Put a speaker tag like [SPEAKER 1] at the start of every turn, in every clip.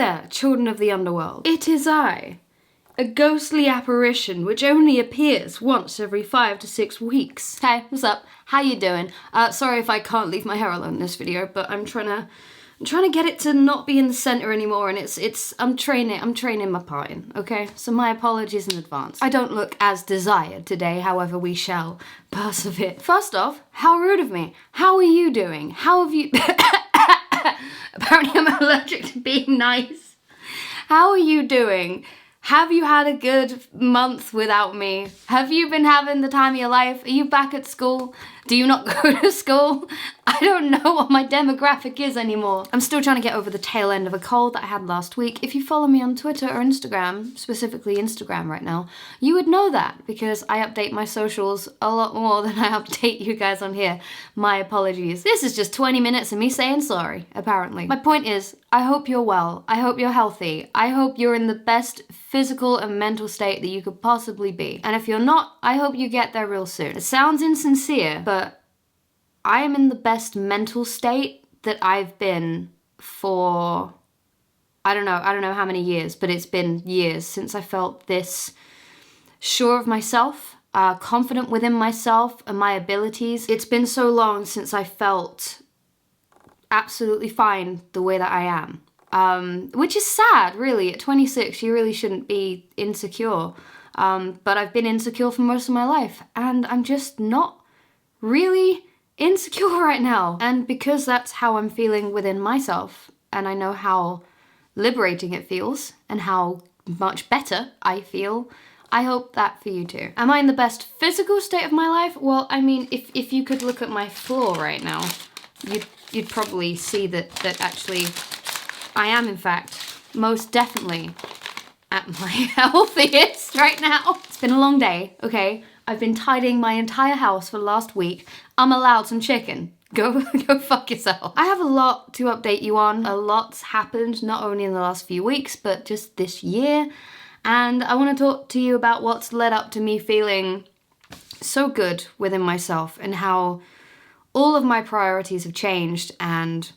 [SPEAKER 1] there, children of the underworld. It is I, a ghostly apparition which only appears once every 5 to 6 weeks. Hey, what's up? How you doing? Sorry if I can't leave my hair alone in this video, but I'm trying to get it to not be in the center anymore, and I'm training my parting, okay? So my apologies in advance. I don't look as desired today, however we shall persevere. First off, how rude of me. How are you doing? How have you... Apparently I'm allergic to being nice. How are you doing? Have you had a good month without me? Have you been having the time of your life? Are you back at school? Do you not go to school? I don't know what my demographic is anymore. I'm still trying to get over the tail end of a cold that I had last week. If you follow me on Twitter or Instagram, specifically Instagram right now, you would know that because I update my socials a lot more than I update you guys on here. My apologies. This is just 20 minutes of me saying sorry, apparently. My point is, I hope you're well. I hope you're healthy. I hope you're in the best physical and mental state that you could possibly be. And if you're not, I hope you get there real soon. It sounds insincere, but I am in the best mental state that I've been for, I don't know how many years, but it's been years since I felt this sure of myself, confident within myself and my abilities. It's been so long since I felt absolutely fine the way that I am. Which is sad, really. At 26, you really shouldn't be insecure. But I've been insecure for most of my life, and I'm just not really insecure right now. And because that's how I'm feeling within myself, and I know how liberating it feels, and how much better I feel, I hope that for you too. Am I in the best physical state of my life? Well, I mean, if you could look at my floor right now, you'd probably see that actually I am, in fact, most definitely at my healthiest right now. It's been a long day, okay? I've been tidying my entire house for the last week. I'm allowed some chicken. Go fuck yourself. I have a lot to update you on. A lot's happened, not only in the last few weeks, but just this year. And I want to talk to you about what's led up to me feeling so good within myself, and how all of my priorities have changed, and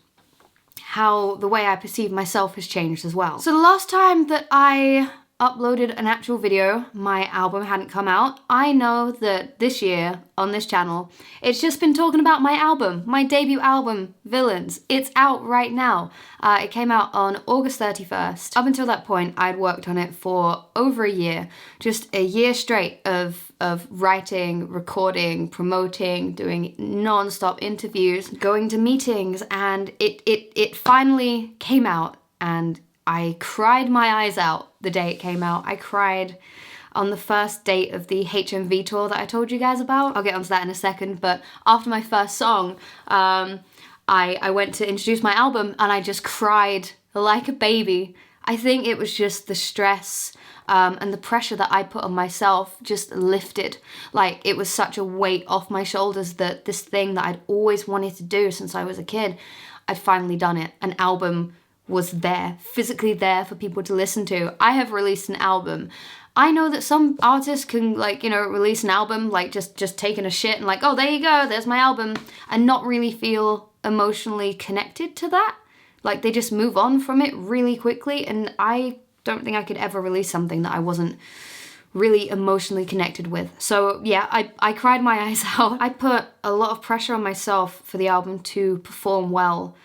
[SPEAKER 1] how the way I perceive myself has changed as well. So the last time that I uploaded an actual video, my album hadn't come out. I know that this year on this channel, it's just been talking about my album, my debut album, Villains. It's out right now. It came out on August 31st. Up until that point, I'd worked on it for over a year, just a year straight of writing, recording, promoting, doing non-stop interviews, going to meetings, and it finally came out, and I cried my eyes out the day it came out. I cried on the first date of the HMV tour that I told you guys about. I'll get onto that in a second, but after my first song, I went to introduce my album, and I just cried like a baby. I think it was just the stress and the pressure that I put on myself just lifted. Like, it was such a weight off my shoulders that this thing that I'd always wanted to do since I was a kid, I'd finally done it. An album was there, physically there for people to listen to. I have released an album. I know that some artists can, like, you know, release an album, like just taking a shit and like, oh, there you go, there's my album, and not really feel emotionally connected to that. Like, they just move on from it really quickly, and I don't think I could ever release something that I wasn't really emotionally connected with. So yeah, I cried my eyes out. I put a lot of pressure on myself for the album to perform well.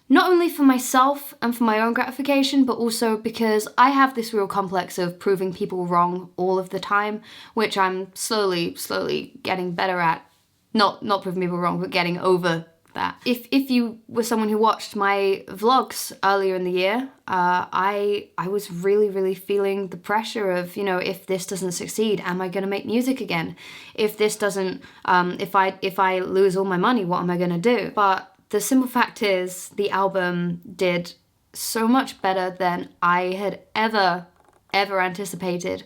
[SPEAKER 1] Not only for myself and for my own gratification, but also because I have this real complex of proving people wrong all of the time, which I'm slowly getting better at. Not proving people wrong, but getting over that. If you were someone who watched my vlogs earlier in the year, I was really feeling the pressure of, you know, if this doesn't succeed, am I gonna make music again? If this doesn't, if I lose all my money, what am I gonna do? But the simple fact is, the album did so much better than I had ever anticipated.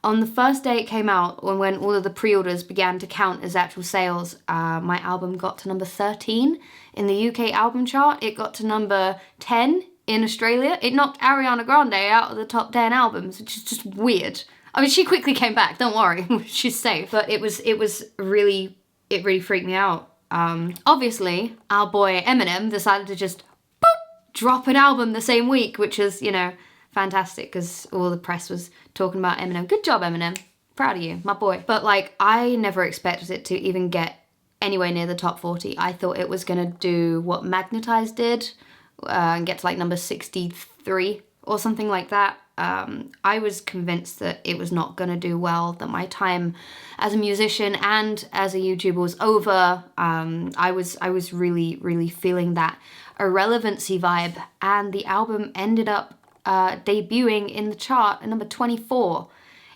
[SPEAKER 1] On the first day it came out, when all of the pre-orders began to count as actual sales, my album got to number 13 in the UK album chart. It got to number 10 in Australia. It knocked Ariana Grande out of the top 10 albums, which is just weird. I mean, she quickly came back, don't worry, she's safe. But it really freaked me out. Obviously, our boy Eminem decided to just boop, drop an album the same week, which is, you know, fantastic because all the press was talking about Eminem. Good job, Eminem. Proud of you, my boy. But like, I never expected it to even get anywhere near the top 40. I thought it was gonna do what Magnetize did and get to like number 63 or something like that. I was convinced that it was not gonna do well, that my time as a musician and as a YouTuber was over. I was really feeling that irrelevancy vibe, and the album ended up debuting in the chart at number 24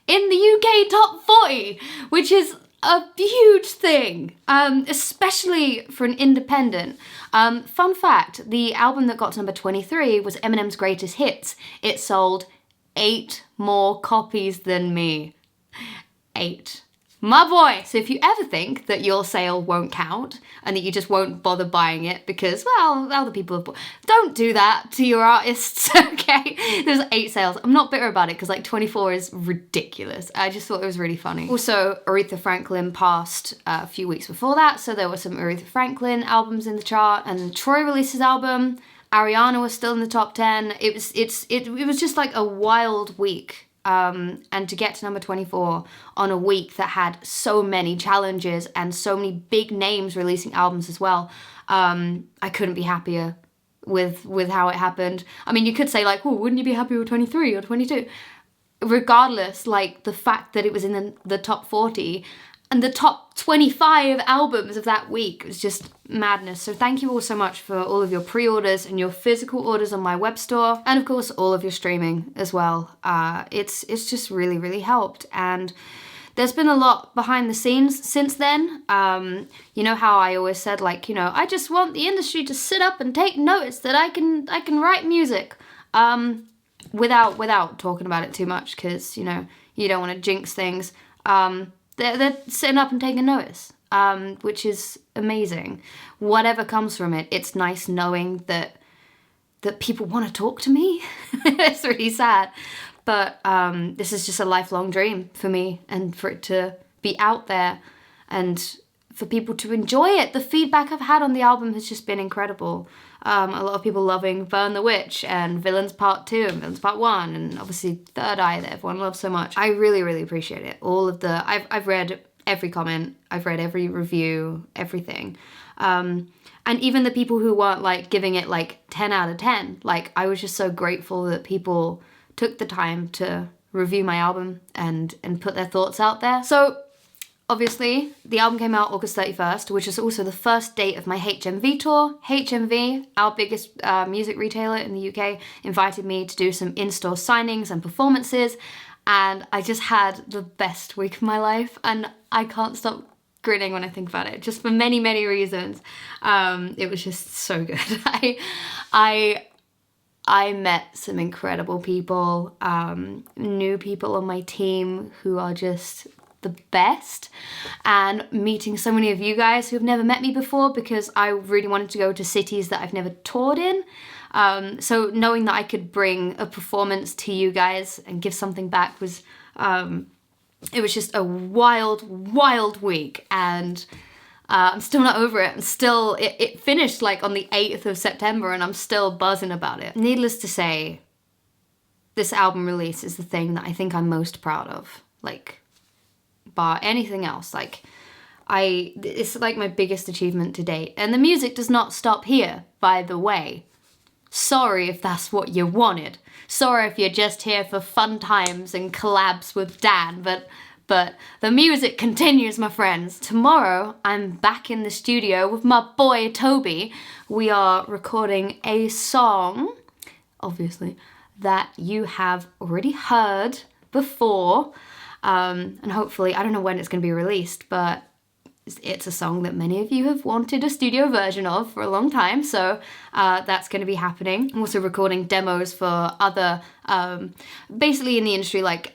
[SPEAKER 1] in the UK top 40, which is a huge thing, especially for an independent. Fun fact, the album that got to number 23 was Eminem's Greatest Hits. It sold 8 more copies than me. 8. My boy! So if you ever think that your sale won't count and that you just won't bother buying it because, well, other people have bought, don't do that to your artists, okay? There's 8 sales. I'm not bitter about it because like 24 is ridiculous. I just thought it was really funny. Also, Aretha Franklin passed a few weeks before that, so there were some Aretha Franklin albums in the chart, and Troy released his album. Ariana was still in the top 10. It was just like a wild week. And to get to number 24 on a week that had so many challenges and so many big names releasing albums as well, I couldn't be happier with how it happened. I mean, you could say like, oh, wouldn't you be happy with 23 or 22? Regardless, like the fact that it was in the top 40 and the top 25 albums of that week was just madness. So thank you all so much for all of your pre-orders and your physical orders on my web store, and of course all of your streaming as well. It's just really helped, and there's been a lot behind the scenes since then. You know how I always said, like, you know, I just want the industry to sit up and take notice that I can write music without talking about it too much, because, you know, you don't want to jinx things. They're sitting up and taking notice, which is amazing. Whatever comes from it, it's nice knowing that people want to talk to me. It's really sad. But this is just a lifelong dream for me, and for it to be out there and for people to enjoy it. The feedback I've had on the album has just been incredible. A lot of people loving Burn the Witch and Villains Part 2 and Villains Part 1 and obviously Third Eye that everyone loves so much. I really appreciate it. All of the, I've read every comment, I've read every review, everything. And even the people who weren't like giving it like 10 out of 10, like I was just so grateful that people took the time to review my album and put their thoughts out there. So obviously, the album came out August 31st, which is also the first date of my HMV tour. HMV, our biggest music retailer in the UK, invited me to do some in-store signings and performances, and I just had the best week of my life, and I can't stop grinning when I think about it, just for many reasons. It was just so good. I met some incredible people, new people on my team who are just the best, and meeting so many of you guys who've never met me before, because I really wanted to go to cities that I've never toured in. So knowing that I could bring a performance to you guys and give something back was, it was just a wild week, and I'm still not over it. I'm still, it finished like on the 8th of September and I'm still buzzing about it. Needless to say, this album release is the thing that I think I'm most proud of. Like, bar anything else, like it's like my biggest achievement to date. And the music does not stop here, by the way. Sorry if that's what you wanted. Sorry if you're just here for fun times and collabs with Dan, but the music continues, my friends. Tomorrow, I'm back in the studio with my boy Toby. We are recording a song, obviously, that you have already heard before. And hopefully, I don't know when it's going to be released, but it's a song that many of you have wanted a studio version of for a long time, so that's going to be happening. I'm also recording demos for other, basically in the industry, like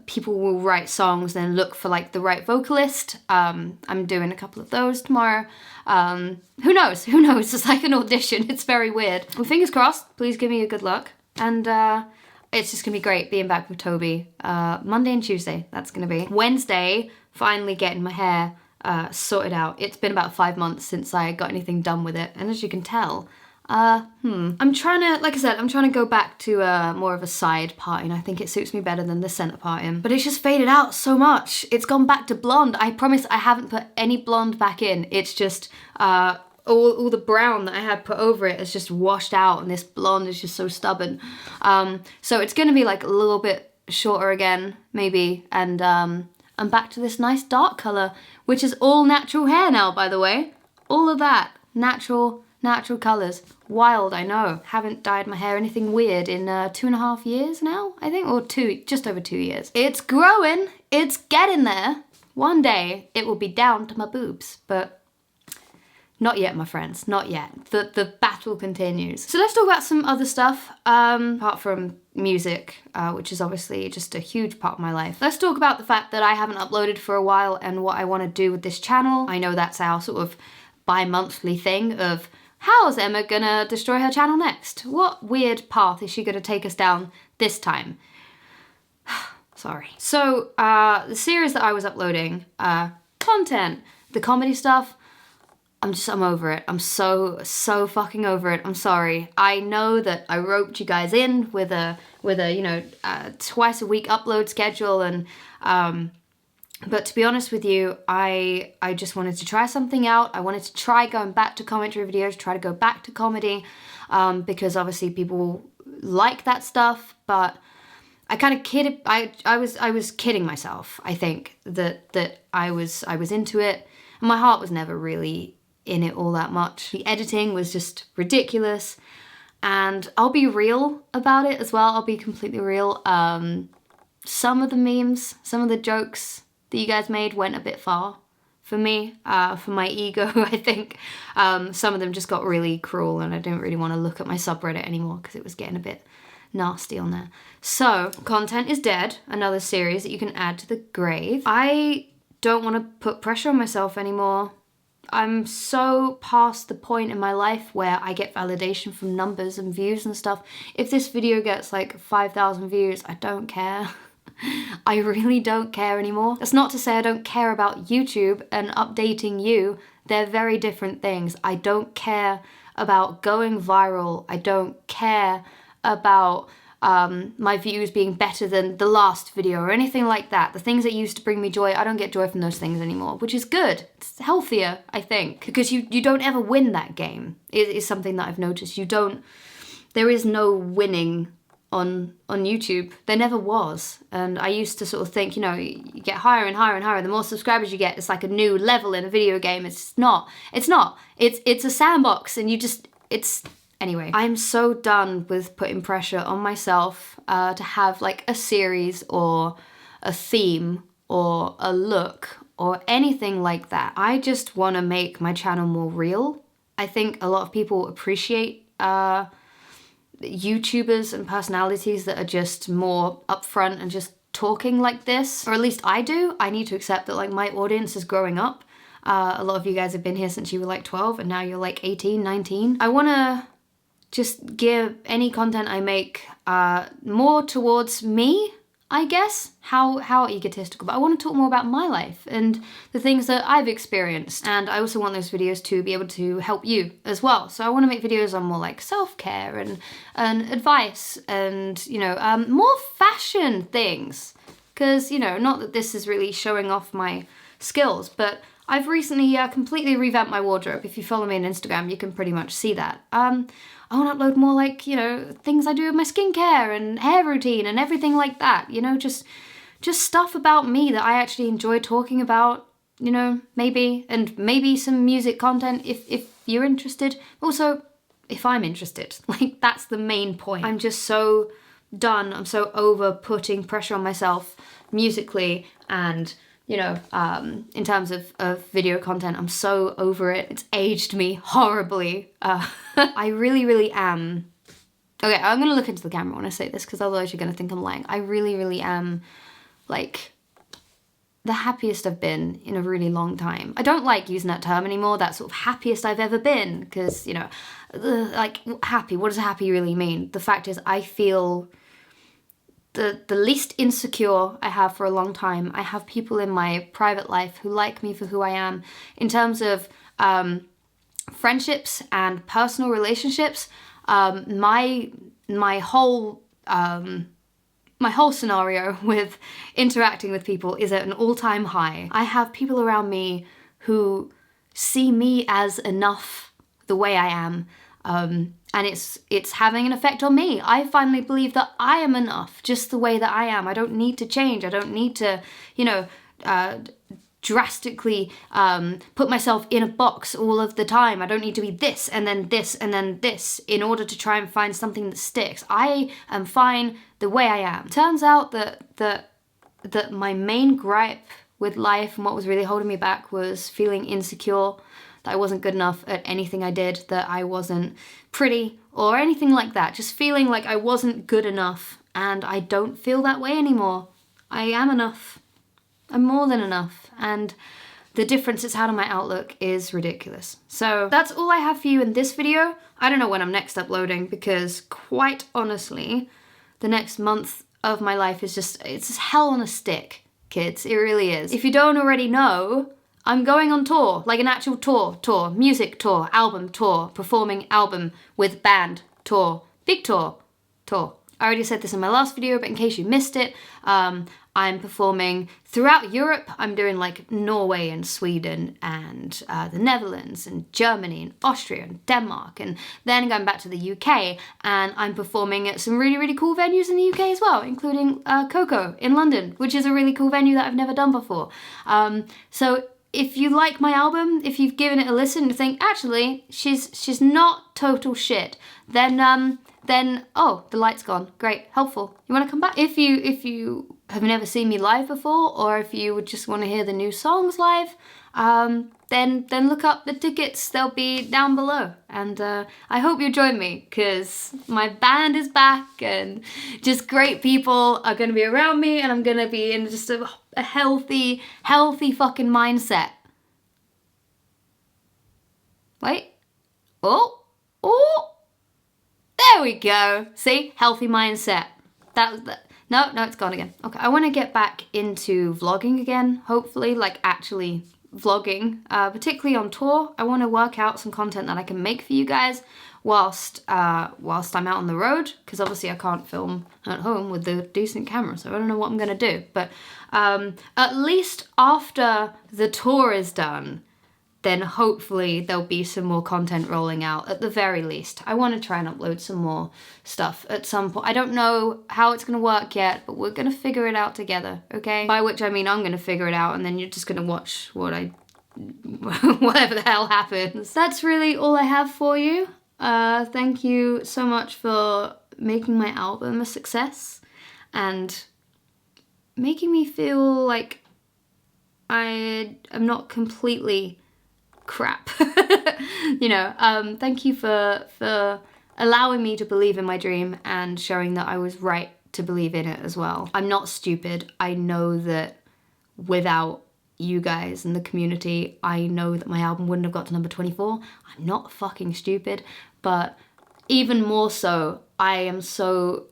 [SPEAKER 1] people will write songs and look for like the right vocalist. I'm doing a couple of those tomorrow. Who knows? It's like an audition. It's very weird. Well, fingers crossed. Please give me a good luck. And it's just gonna be great being back with Toby. Monday and Tuesday, that's gonna be. Wednesday, finally getting my hair sorted out. It's been about 5 months since I got anything done with it, and as you can tell, I'm trying to, like I said, I'm trying to go back to more of a side parting. I think it suits me better than the center parting. But it's just faded out so much. It's gone back to blonde. I promise I haven't put any blonde back in. It's just all the brown that I had put over it has just washed out, and this blonde is just so stubborn. So it's gonna be like a little bit shorter again, maybe, and I'm back to this nice dark color, which is all natural hair now, by the way. All of that, natural colors. Wild, I know. Haven't dyed my hair anything weird in 2.5 years now, I think, or just over 2 years. It's growing, it's getting there. One day it will be down to my boobs, but not yet, my friends, not yet. The battle continues. So let's talk about some other stuff, apart from music, which is obviously just a huge part of my life. Let's talk about the fact that I haven't uploaded for a while and what I want to do with this channel. I know that's our sort of bi-monthly thing of, how's Emma gonna destroy her channel next? What weird path is she gonna take us down this time? Sorry. So, the series that I was uploading, content, the comedy stuff, I'm over it. I'm so fucking over it. I'm sorry. I know that I roped you guys in with a you know, twice a week upload schedule, and but to be honest with you, I just wanted to try something out. I wanted to try going back to commentary videos, try to go back to comedy, because obviously people like that stuff, but I kind of kidded, I was kidding myself, I think, that I was into it, and my heart was never really in it all that much. The editing was just ridiculous, and I'll be real about it as well. I'll be completely real. Some of the memes, some of the jokes that you guys made went a bit far for me, for my ego, I think. Some of them just got really cruel, and I didn't really want to look at my subreddit anymore because it was getting a bit nasty on there. So, Content is Dead, another series that you can add to the grave. I don't want to put pressure on myself anymore. I'm so past the point in my life where I get validation from numbers and views and stuff. If this video gets like 5,000 views, I don't care. I really don't care anymore. That's not to say I don't care about YouTube and updating you. They're very different things. I don't care about going viral. I don't care about my views being better than the last video or anything like that. The things that used to bring me joy, I don't get joy from those things anymore, which is good. It's healthier, I think, because you don't ever win that game. It is something that I've noticed. There is no winning on YouTube. There never was. And I used to sort of think, you know, you get higher and higher and higher. The more subscribers you get, it's like a new level in a video game. It's not. It's a sandbox, and anyway, I'm so done with putting pressure on myself to have like a series or a theme or a look or anything like that. I just want to make my channel more real. I think a lot of people appreciate YouTubers and personalities that are just more upfront and just talking like this, or at least I do. I need to accept that like my audience is growing up. A lot of you guys have been here since you were like 12 and now you're like 18, 19. I want to just give any content I make more towards me, I guess. How egotistical, but I want to talk more about my life and the things that I've experienced. And I also want those videos to be able to help you as well. So I want to make videos on more like self-care and advice and, you know, more fashion things. Because, you know, not that this is really showing off my skills, but I've recently completely revamped my wardrobe. If you follow me on Instagram, you can pretty much see that. I want to upload more like, you know, things I do with my skincare and hair routine and everything like that. You know, just stuff about me that I actually enjoy talking about, you know, maybe some music content if you're interested. Also, if I'm interested. Like, that's the main point. I'm just so done. I'm so over putting pressure on myself musically and, you know, in terms of video content. I'm so over it. It's aged me horribly. I really am. Okay, I'm gonna look into the camera when I say this because otherwise you're gonna think I'm lying. I really am, like, the happiest I've been in a really long time. I don't like using that term anymore, that sort of happiest I've ever been, because, you know, like, happy, what does happy really mean? The fact is, I feel the least insecure I have for a long time. I have people in my private life who like me for who I am in terms of friendships and personal relationships, my whole scenario with interacting with people is at an all-time high. I have people around me who see me as enough the way I am, and it's having an effect on me. I finally believe that I am enough just the way that I am. I don't need to change. I don't need to, you know, drastically put myself in a box all of the time. I don't need to be this and then this and then this in order to try and find something that sticks. I am fine the way I am. Turns out that my main gripe with life and what was really holding me back was feeling insecure, that I wasn't good enough at anything I did, that I wasn't pretty or anything like that. Just feeling like I wasn't good enough, and I don't feel that way anymore. I am enough. I'm more than enough, and the difference it's had on my outlook is ridiculous. So that's all I have for you in this video. I don't know when I'm next uploading, because quite honestly, the next month of my life is it's just hell on a stick, kids. It really is. If you don't already know, I'm going on tour, like an actual tour, music tour, album tour, performing album with band tour, big tour. I already said this in my last video, but in case you missed it, I'm performing throughout Europe. I'm doing like Norway and Sweden and the Netherlands and Germany and Austria and Denmark, and then going back to the UK, and I'm performing at some really, really cool venues in the UK as well, including Coco in London, which is a really cool venue that I've never done before. So if you like my album, if you've given it a listen and think, actually, she's not total shit, then oh, the light's gone. Great, helpful. You want to come back? If you have never seen me live before, or if you would just want to hear the new songs live, then look up the tickets. They'll be down below. And I hope you join me, because my band is back and just great people are going to be around me, and I'm going to be in just a healthy fucking mindset. Wait. Oh. There we go. See? Healthy mindset. That was that. No, it's gone again. Okay, I want to get back into vlogging again, hopefully, like actually vlogging, particularly on tour. I want to work out some content that I can make for you guys whilst I'm out on the road, because obviously I can't film at home with a decent camera, so I don't know what I'm going to do. But at least after the tour is done, then hopefully there'll be some more content rolling out, at the very least. I want to try and upload some more stuff at some point. I don't know how it's going to work yet, but we're going to figure it out together, okay? By which I mean I'm going to figure it out, and then you're just going to watch whatever the hell happens. That's really all I have for you. Thank you so much for making my album a success and making me feel like I am not completely crap. You know, thank you for allowing me to believe in my dream and showing that I was right to believe in it as well. I'm not stupid. I know that without you guys and the community, I know that my album wouldn't have got to number 24. I'm not fucking stupid, but even more so, I am so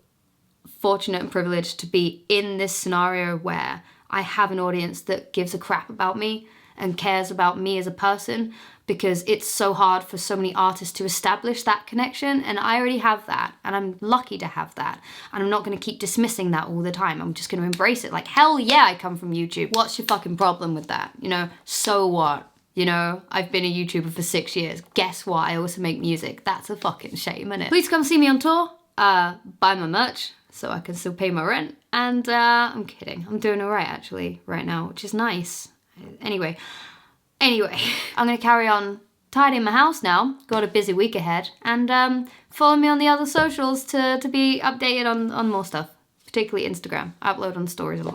[SPEAKER 1] fortunate and privileged to be in this scenario where I have an audience that gives a crap about me and cares about me as a person, because it's so hard for so many artists to establish that connection, and I already have that, and I'm lucky to have that, and I'm not going to keep dismissing that all the time. I'm just going to embrace it. Like, hell yeah, I come from YouTube. What's your fucking problem with that? You know, so what? You know, I've been a YouTuber for 6 years. Guess what? I also make music. That's a fucking shame, innit? Please come see me on tour. Buy my merch so I can still pay my rent. And I'm kidding. I'm doing all right, actually, right now, which is nice. Anyway, I'm gonna carry on tidying my house now. Got a busy week ahead, and follow me on the other socials to be updated on more stuff, particularly Instagram. I upload on stories a lot.